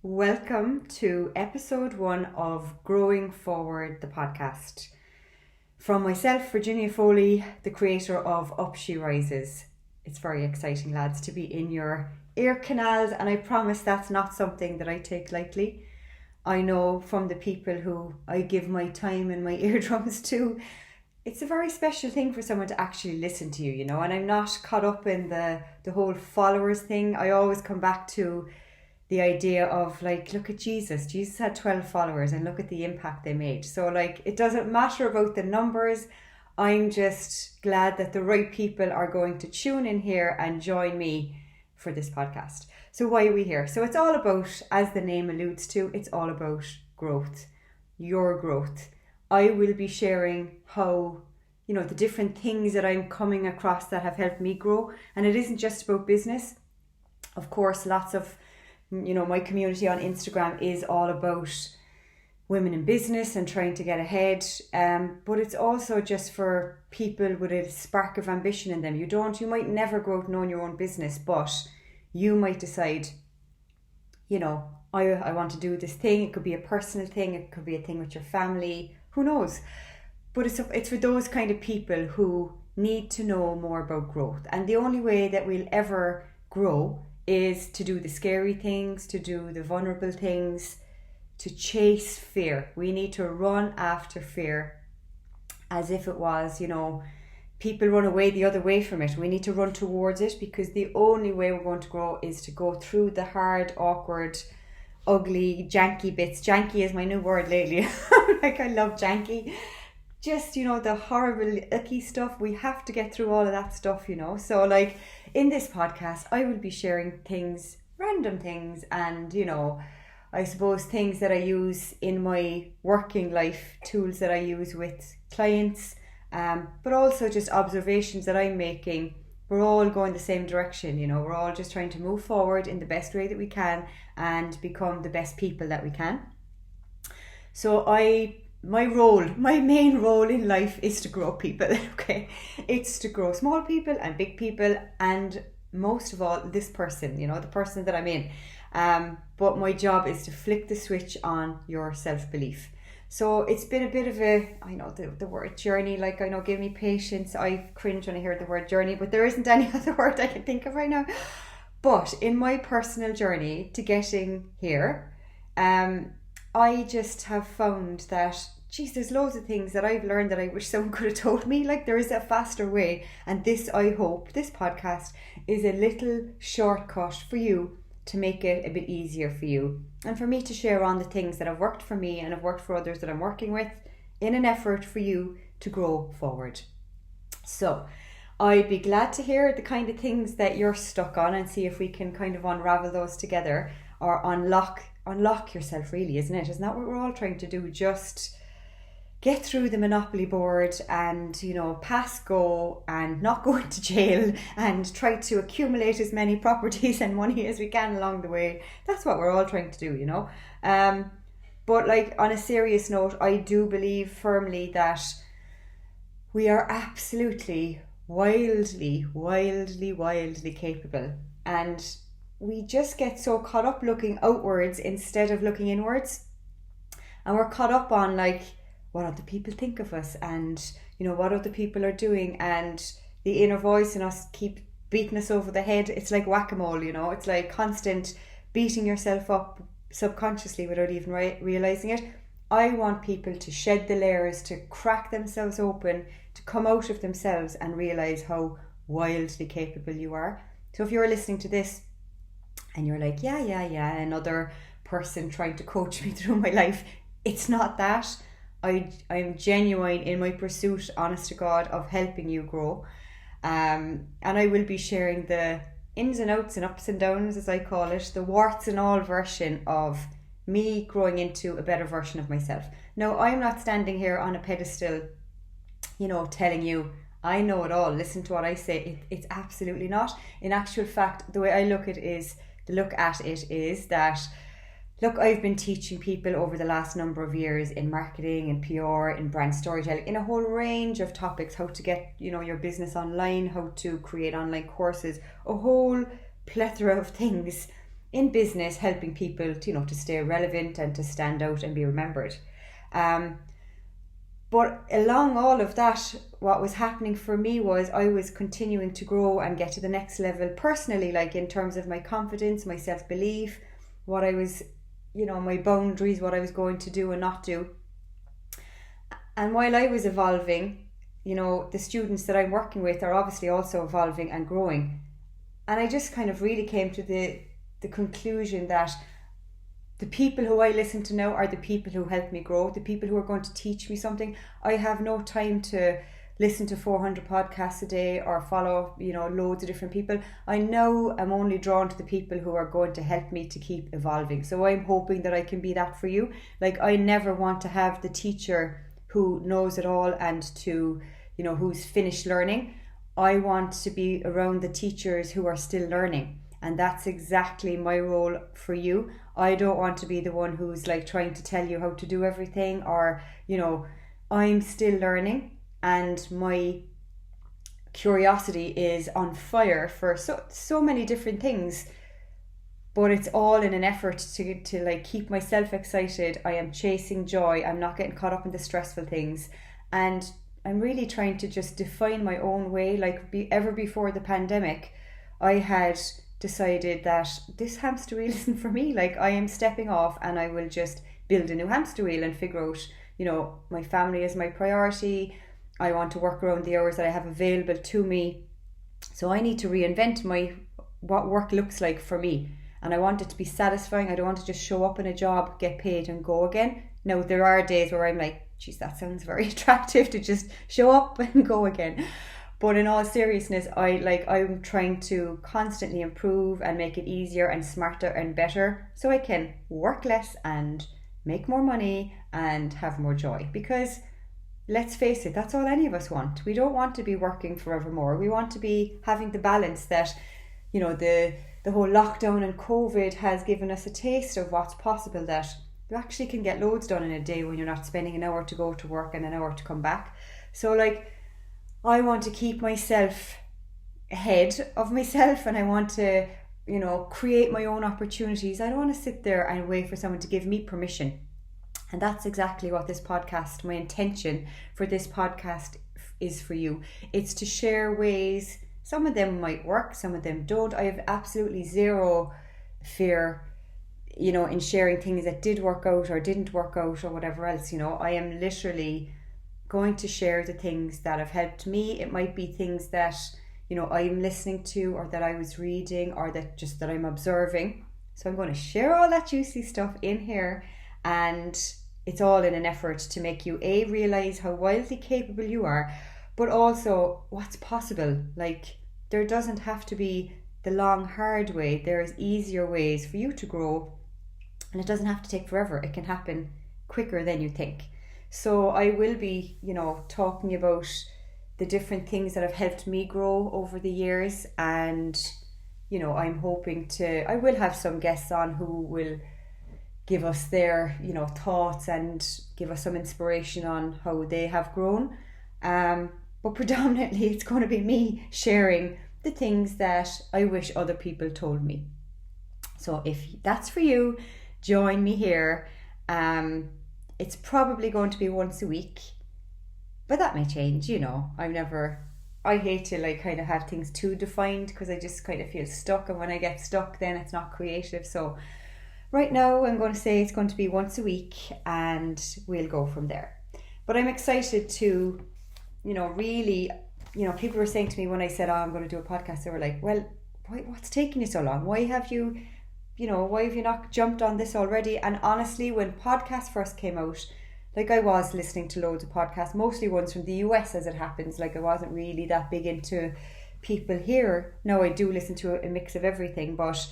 Welcome to episode 1 of Growing Forward, the podcast. From myself, Virginia Foley, the creator of Up She Rises. It's very exciting, lads, to be in your ear canals, and I promise that's not something that I take lightly. I know from the people who I give my time and my eardrums to, it's a very special thing for someone to actually listen to you, and I'm not caught up in the whole followers thing. I always come back to the idea of look at Jesus. Jesus had 12 followers and look at the impact they made. So it doesn't matter about the numbers. I'm just glad that the right people are going to tune in here and join me for this podcast. So why are we here? So it's all about, as the name alludes to, it's all about growth, your growth. I will be sharing how, the different things that I'm coming across that have helped me grow. And it isn't just about business. Of course, lots of my community on Instagram is all about women in business and trying to get ahead. But it's also just for people with a spark of ambition in them. You might never go out and own your own business, but you might decide, I want to do this thing. It could be a personal thing. It could be a thing with your family. Who knows? But it's for those kind of people who need to know more about growth. And the only way that we'll ever grow is to do the scary things, to do the vulnerable things, to chase fear. We need to run after fear as if it was, people run away the other way from it. We need to run towards it, because the only way we're going to grow is to go through the hard, awkward, ugly, janky bits. Janky is my new word lately. I love janky. Just, the horrible, icky stuff. We have to get through all of that stuff, So in this podcast, I will be sharing things, random things, and, I suppose things that I use in my working life, tools that I use with clients, but also just observations that I'm making. We're all going the same direction, we're all just trying to move forward in the best way that we can and become the best people that we can. So my main role in life is to grow people, okay? It's to grow small people and big people, and most of all, this person, the person that I'm in. But my job is to flick the switch on your self-belief. So it's been a bit of the word journey, give me patience. I cringe when I hear the word journey, but there isn't any other word I can think of right now. But in my personal journey to getting here, I just have found that, there's loads of things that I've learned that I wish someone could have told me. There is a faster way. And this podcast is a little shortcut for you to make it a bit easier for you. And for me to share on the things that have worked for me and have worked for others that I'm working with in an effort for you to grow forward. So I'd be glad to hear the kind of things that you're stuck on and see if we can kind of unravel those together, or unlock yourself, really, isn't it? Isn't that what we're all trying to do? Just get through the Monopoly board and, pass go and not go into jail and try to accumulate as many properties and money as we can along the way. That's what we're all trying to do, But on a serious note, I do believe firmly that we are absolutely wildly, wildly, wildly capable. And we just get so caught up looking outwards instead of looking inwards. And we're caught up on what other people think of us, and what other people are doing, and the inner voice in us keep beating us over the head. It's like whack-a-mole, it's like constant beating yourself up subconsciously without even realizing it. I want people to shed the layers, to crack themselves open, to come out of themselves and realize how wildly capable you are. So if you're listening to this and you're like, yeah, another person trying to coach me through my life, it's not that. I'm genuine in my pursuit, honest to God, of helping you grow. And I will be sharing the ins and outs and ups and downs, as I call it, the warts and all version of me growing into a better version of myself. Now, I'm not standing here on a pedestal, telling you, I know it all, listen to what I say. It's absolutely not. In actual fact, the way I look at it is that, look, I've been teaching people over the last number of years in marketing and PR and brand storytelling in a whole range of topics, how to get, your business online, how to create online courses, a whole plethora of things. in business, helping people to, to stay relevant and to stand out and be remembered. But along all of that, what was happening for me was I was continuing to grow and get to the next level personally, like in terms of my confidence, my self-belief, what I was, my boundaries, what I was going to do and not do. And while I was evolving, the students that I'm working with are obviously also evolving and growing. And I just kind of really came to the conclusion that the people who I listen to now are the people who help me grow, the people who are going to teach me something. I have no time to listen to 400 podcasts a day or follow, loads of different people. I now am only drawn to the people who are going to help me to keep evolving. So I'm hoping that I can be that for you. Like, I never want to have the teacher who knows it all and to, who's finished learning. I want to be around the teachers who are still learning. And that's exactly my role for you. I don't want to be the one who's like trying to tell you how to do everything, or, I'm still learning and my curiosity is on fire for so many different things. But it's all in an effort to like keep myself excited. I am chasing joy. I'm not getting caught up in the stressful things. And I'm really trying to just define my own way. Like ever before the pandemic, I had decided that this hamster wheel isn't for me. Like, I am stepping off and I will just build a new hamster wheel and figure out, my family is my priority. I want to work around the hours that I have available to me. So I need to reinvent what work looks like for me. And I want it to be satisfying. I don't want to just show up in a job, get paid and go again. Now, there are days where I'm like, geez, that sounds very attractive to just show up and go again. But in all seriousness, I'm trying to constantly improve and make it easier and smarter and better so I can work less and make more money and have more joy. Because let's face it, that's all any of us want. We don't want to be working forevermore. We want to be having the balance that, the whole lockdown and COVID has given us a taste of what's possible, that you actually can get loads done in a day when you're not spending an hour to go to work and an hour to come back. So I want to keep myself ahead of myself, and I want to, create my own opportunities. I don't want to sit there and wait for someone to give me permission. And that's exactly what this podcast, my intention for this podcast is for you. It's to share ways. Some of them might work, some of them don't. I have absolutely zero fear, in sharing things that did work out or didn't work out or whatever else. I am literally going to share the things that have helped me. It might be things that I'm listening to, or that I was reading, or that I'm observing. So I'm going to share all that juicy stuff in here, and it's all in an effort to make you realize how wildly capable you are, but also what's possible. Like, there doesn't have to be the long hard way. There's easier ways for you to grow, and it doesn't have to take forever. It can happen quicker than you think. So I will be, talking about the different things that have helped me grow over the years. And, I'm hoping I will have some guests on who will give us their, thoughts and give us some inspiration on how they have grown. But predominantly it's going to be me sharing the things that I wish other people told me. So if that's for you, join me here. It's probably going to be once a week, but that may change. I hate to kind of have things too defined, because I just kind of feel stuck, and when I get stuck then it's not creative. So right now I'm going to say it's going to be once a week, and we'll go from there. But I'm excited to, really, people were saying to me when I said, I'm going to do a podcast, they were like, well, what's taking you so long? Why have you not jumped on this already? And honestly, when podcasts first came out, I was listening to loads of podcasts, mostly ones from the US as it happens. I wasn't really that big into people here. Now I do listen to a mix of everything, but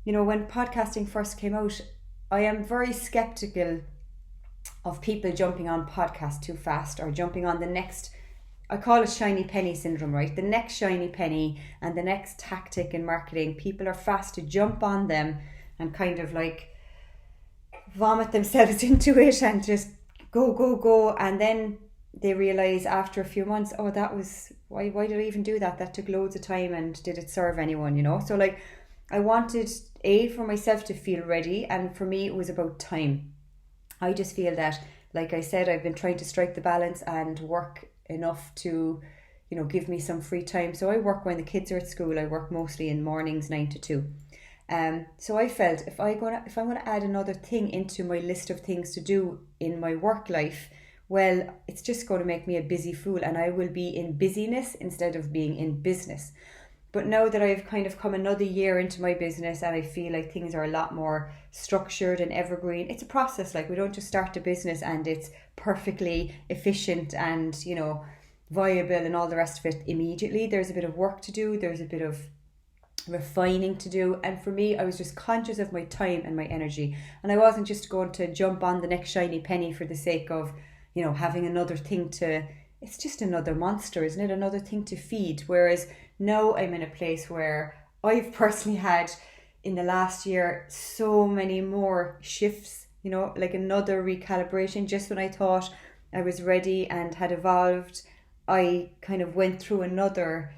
when podcasting first came out, I am very skeptical of people jumping on podcasts too fast, or jumping on the next, I call it shiny penny syndrome, right? The next shiny penny and the next tactic in marketing. People are fast to jump on them and kind of vomit themselves into it and just go. And then they realize after a few months, why did I even do that? That took loads of time, and did it serve anyone, So I wanted for myself to feel ready, and for me it was about time. I just feel that, like I said, I've been trying to strike the balance and work enough to, give me some free time. So I work when the kids are at school. I work mostly in mornings 9 to 2. So I felt if I'm gonna add another thing into my list of things to do in my work life, well, it's just going to make me a busy fool, and I will be in busyness instead of being in business. But now that I've kind of come another year into my business and I feel like things are a lot more structured and evergreen, it's a process. Like, we don't just start a business and it's perfectly efficient and, viable and all the rest of it immediately. There's a bit of work to do. There's a bit of refining to do. And for me, I was just conscious of my time and my energy. And I wasn't just going to jump on the next shiny penny for the sake of, having another thing it's just another monster, isn't it? Another thing to feed. Whereas now I'm in a place where I've personally had in the last year so many more shifts, like another recalibration. Just when I thought I was ready and had evolved, I kind of went through another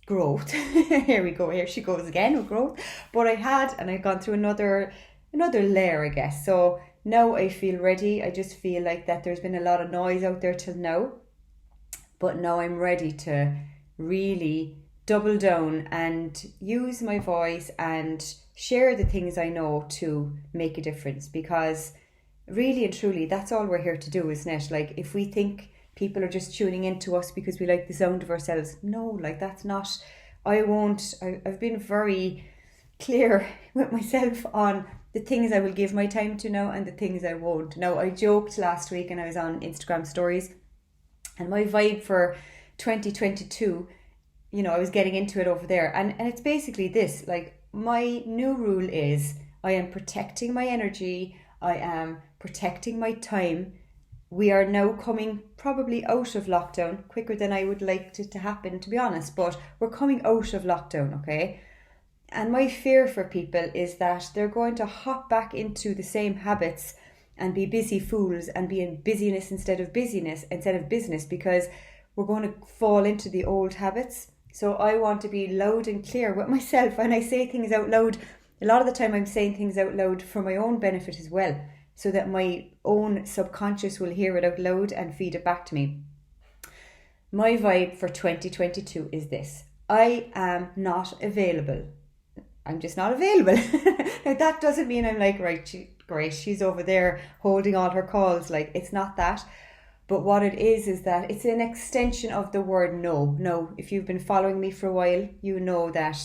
growth. Here she goes again with growth. But I've gone through another layer, I guess. So now I feel ready. I just feel like that there's been a lot of noise out there till now. But now I'm ready to really double down and use my voice and share the things I know to make a difference. Because really and truly, that's all we're here to do, isn't it? Like, if we think people are just tuning into us because we like the sound of ourselves, no, like, that's not. I've been very clear with myself on the things I will give my time to now and the things I won't. Now, I joked last week and I was on Instagram stories, and my vibe for 2022, I was getting into it over there. And it's basically this, like, my new rule is I am protecting my energy. I am protecting my time. We are now coming probably out of lockdown quicker than I would like it to happen, to be honest. But we're coming out of lockdown, okay? And my fear for people is that they're going to hop back into the same habits and be busy fools and be in busyness instead of business, because we're going to fall into the old habits. So I want to be loud and clear with myself. When I say things out loud, a lot of the time I'm saying things out loud for my own benefit as well, so that my own subconscious will hear it out loud and feed it back to me. My vibe for 2022 is this: I am not available. I'm just not available. Now, that doesn't mean I'm like, right, great, she's over there holding all her calls. Like, it's not that. But what it is that it's an extension of the word no. Now, if you've been following me for a while, you know that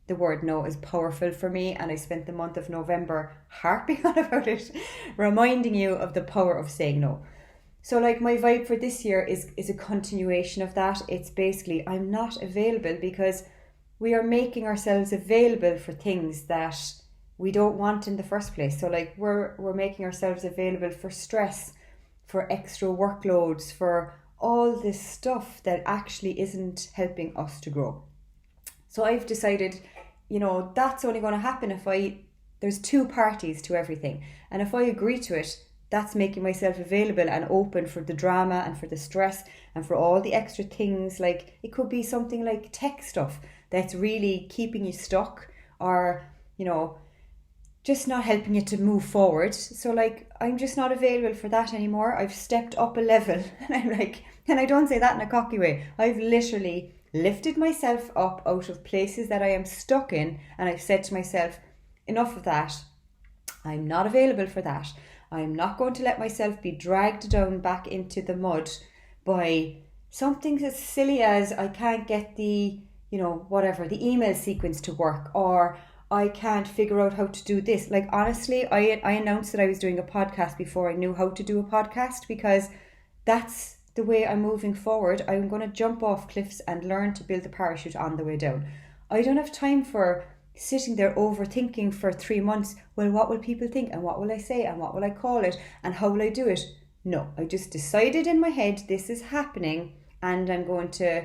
the word no is powerful for me, and I spent the month of November harping on about it, reminding you of the power of saying no. So, like, my vibe for this year is a continuation of that. It's basically, I'm not available because we are making ourselves available for things that we don't want in the first place. So, like, we're making ourselves available for stress, for extra workloads, for all this stuff that actually isn't helping us to grow. So I've decided, that's only going to happen if there's two parties to everything. And if I agree to it, that's making myself available and open for the drama and for the stress and for all the extra things. Like, it could be something like tech stuff that's really keeping you stuck, or, just not helping you to move forward. So, like, I'm just not available for that anymore. I've stepped up a level. And I'm like, and I don't say that in a cocky way. I've literally lifted myself up out of places that I am stuck in, and I've said to myself, enough of that. I'm not available for that. I'm not going to let myself be dragged down back into the mud by something as silly as I can't get the email sequence to work, or I can't figure out how to do this. Like, honestly, I announced that I was doing a podcast before I knew how to do a podcast, because that's the way I'm moving forward. I'm going to jump off cliffs and learn to build a parachute on the way down. I don't have time for sitting there overthinking for 3 months. Well, what will people think, and what will I say, and what will I call it, and how will I do it? No, I just decided in my head this is happening, and I'm going to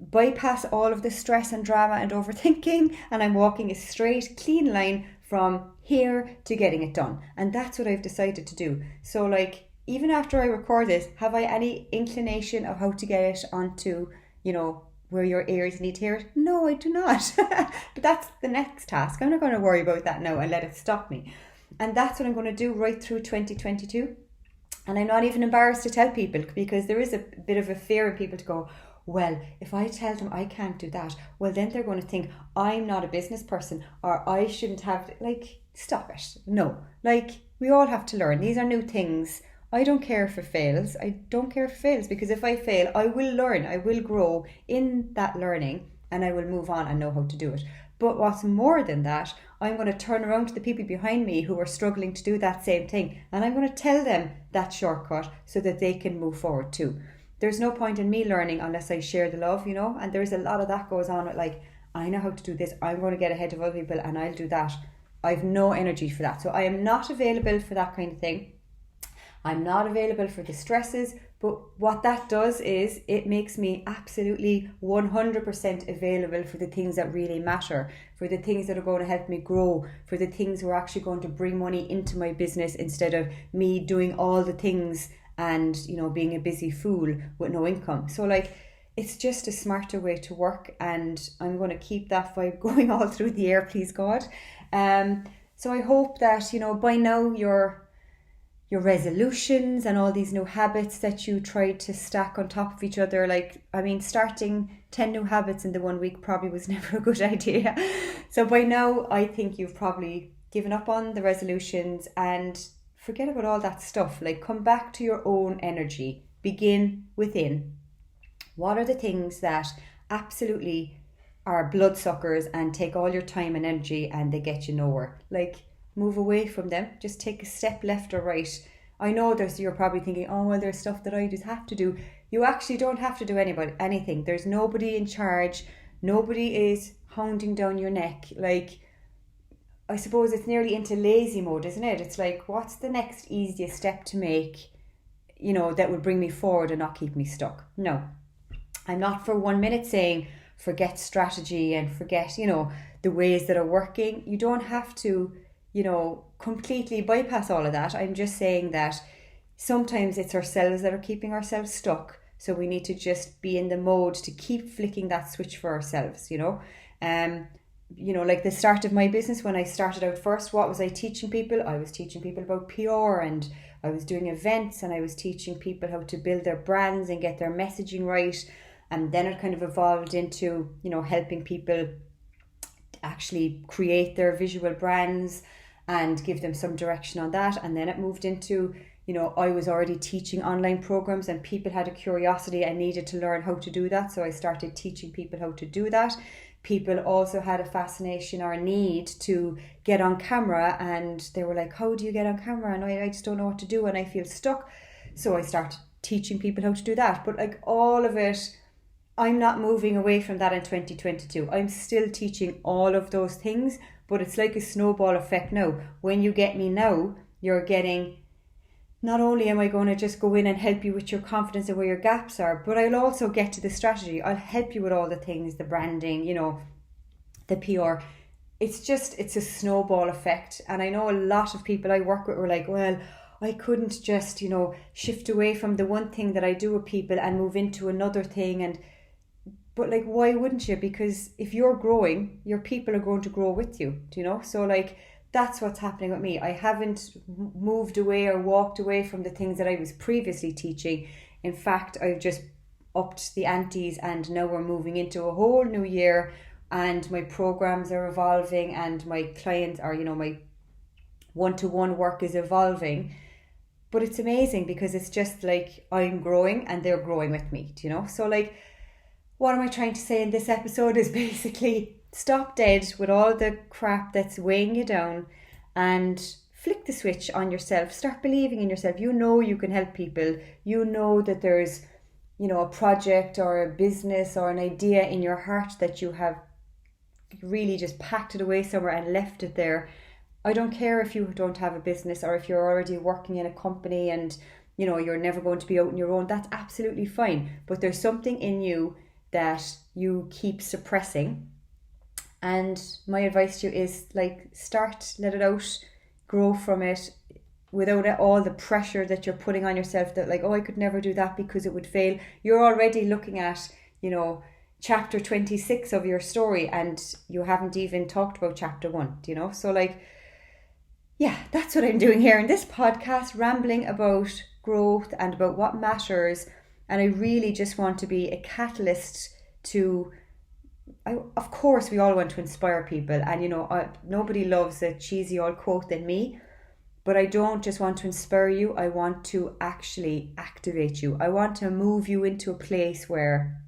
bypass all of the stress and drama and overthinking, and I'm walking a straight, clean line from here to getting it done. And that's what I've decided to do. So, like, even after I record this, have I any inclination of how to get it onto, where your ears need to hear it? No, I do not. But that's the next task. I'm not going to worry about that now and let it stop me. And that's what I'm going to do right through 2022. And I'm not even embarrassed to tell people, because there is a bit of a fear in people to go, well, if I tell them I can't do that, well, then they're going to think I'm not a business person, or I shouldn't have, like, stop it. No, like, we all have to learn. These are new things. I don't care if it fails. I don't care if it fails, because if I fail, I will learn. I will grow in that learning, and I will move on and know how to do it. But what's more than that, I'm going to turn around to the people behind me who are struggling to do that same thing, and I'm going to tell them that shortcut so that they can move forward too. There's no point in me learning unless I share the love, you know, and there's a lot of that goes on with, like, I know how to do this, I'm going to get ahead of other people and I'll do that. I've no energy for that. So I am not available for that kind of thing. I'm not available for the stresses, but what that does is it makes me absolutely 100% available for the things that really matter, for the things that are going to help me grow, for the things that are actually going to bring money into my business, instead of me doing all the things and, you know, being a busy fool with no income. So, like, it's just a smarter way to work, and I'm going to keep that vibe going all through the year, please God. So I hope that, you know, by now your resolutions and all these new habits that you tried to stack on top of each other, like, I mean, starting 10 new habits in the 1 week probably was never a good idea. So by now, I think you've probably given up on the resolutions and forget about all that stuff. Like, come back to your own energy. Begin within. What are the things that absolutely are bloodsuckers and take all your time and energy and they get you nowhere? Like, move away from them. Just take a step left or right. I know you're probably thinking, oh, well, there's stuff that I just have to do. You actually don't have to do anything. There's nobody in charge. Nobody is hounding down your neck. Like, I suppose it's nearly into lazy mode, isn't it? It's like, what's the next easiest step to make, you know, that would bring me forward and not keep me stuck? No, I'm not for 1 minute saying forget strategy and forget, you know, the ways that are working. You don't have to, you know, completely bypass all of that. I'm just saying that sometimes it's ourselves that are keeping ourselves stuck. So we need to just be in the mode to keep flicking that switch for ourselves, you know. You know, like the start of my business, when I started out first, what was I teaching people? I was teaching people about PR, and I was doing events, and I was teaching people how to build their brands and get their messaging right. And then it kind of evolved into, you know, helping people actually create their visual brands and give them some direction on that. And then it moved into, you know, I was already teaching online programs and people had a curiosity and needed to learn how to do that. So I started teaching people how to do that. People also had a fascination or a need to get on camera, and they were like, how do you get on camera? And I just don't know what to do and I feel stuck. So I started teaching people how to do that. But like all of it, I'm not moving away from that in 2022. I'm still teaching all of those things, but it's like a snowball effect now. When you get me now, you're getting, not only am I going to just go in and help you with your confidence and where your gaps are, but I'll also get to the strategy. I'll help you with all the things, the branding, you know, the PR. It's a snowball effect. And I know a lot of people I work with were like, well, I couldn't just, you know, shift away from the one thing that I do with people and move into another thing. But like, why wouldn't you? Because if you're growing, your people are going to grow with you, do you know? So like, that's what's happening with me. I haven't moved away or walked away from the things that I was previously teaching. In fact, I've just upped the antes, and now we're moving into a whole new year, and my programs are evolving, and my clients are, you know, my one-to-one work is evolving. But it's amazing because it's just like I'm growing and they're growing with me, do you know? So like, what am I trying to say in this episode is basically stop dead with all the crap that's weighing you down and flick the switch on yourself. Start believing in yourself. You know you can help people. You know that there's, you know, a project or a business or an idea in your heart that you have really just packed it away somewhere and left it there. I don't care if you don't have a business or if you're already working in a company and, you know, you're never going to be out on your own. That's absolutely fine. But there's something in you that you keep suppressing. And my advice to you is like, let it out, grow from it without all the pressure that you're putting on yourself that like, oh, I could never do that because it would fail. You're already looking at, you know, chapter 26 of your story and you haven't even talked about chapter 1, you know? So like, yeah, that's what I'm doing here in this podcast, rambling about growth and about what matters. And I really just want to be a catalyst to, of course, we all want to inspire people. And, you know, nobody loves a cheesy old quote than me. But I don't just want to inspire you. I want to actually activate you. I want to move you into a place where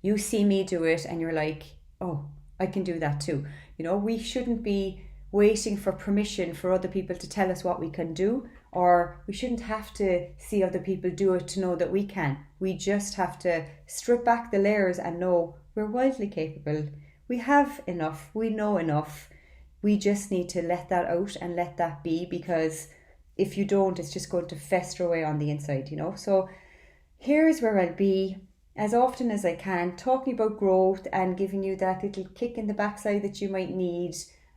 you see me do it and you're like, oh, I can do that too. You know, we shouldn't be waiting for permission for other people to tell us what we can do, or we shouldn't have to see other people do it to know that we can. We just have to strip back the layers and know we're wildly capable. We have enough. We know enough. We just need to let that out and let that be, because if you don't, it's just going to fester away on the inside, you know. So here's where I'll be as often as I can, talking about growth and giving you that little kick in the backside that you might need.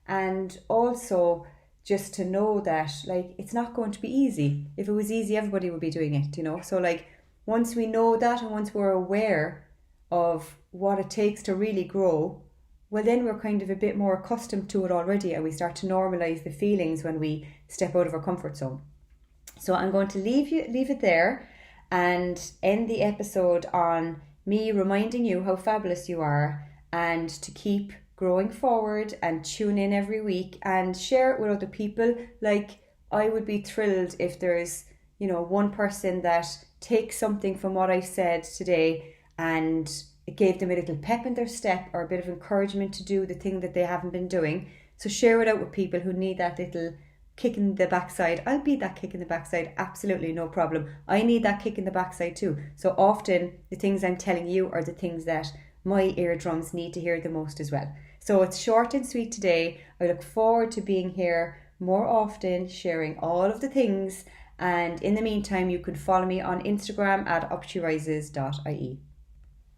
And also just to know that, like, it's not going to be easy. If it was easy, everybody would be doing it, you know. So like, once we know that and once we're aware of what it takes to really grow, well, then we're kind of a bit more accustomed to it already, and we start to normalize the feelings when we step out of our comfort zone. So I'm going to leave it there and end the episode on me reminding you how fabulous you are, and to keep growing forward and tune in every week and share it with other people. Like, I would be thrilled if there's, you know, one person that takes something from what I've said today and it gave them a little pep in their step or a bit of encouragement to do the thing that they haven't been doing. So share it out with people who need that little kick in the backside. I'll be that kick in the backside, absolutely no problem. I need that kick in the backside too. So often the things I'm telling you are the things that my eardrums need to hear the most as well. So it's short and sweet today. I look forward to being here more often, sharing all of the things. And in the meantime, you can follow me on Instagram at upshierises.ie.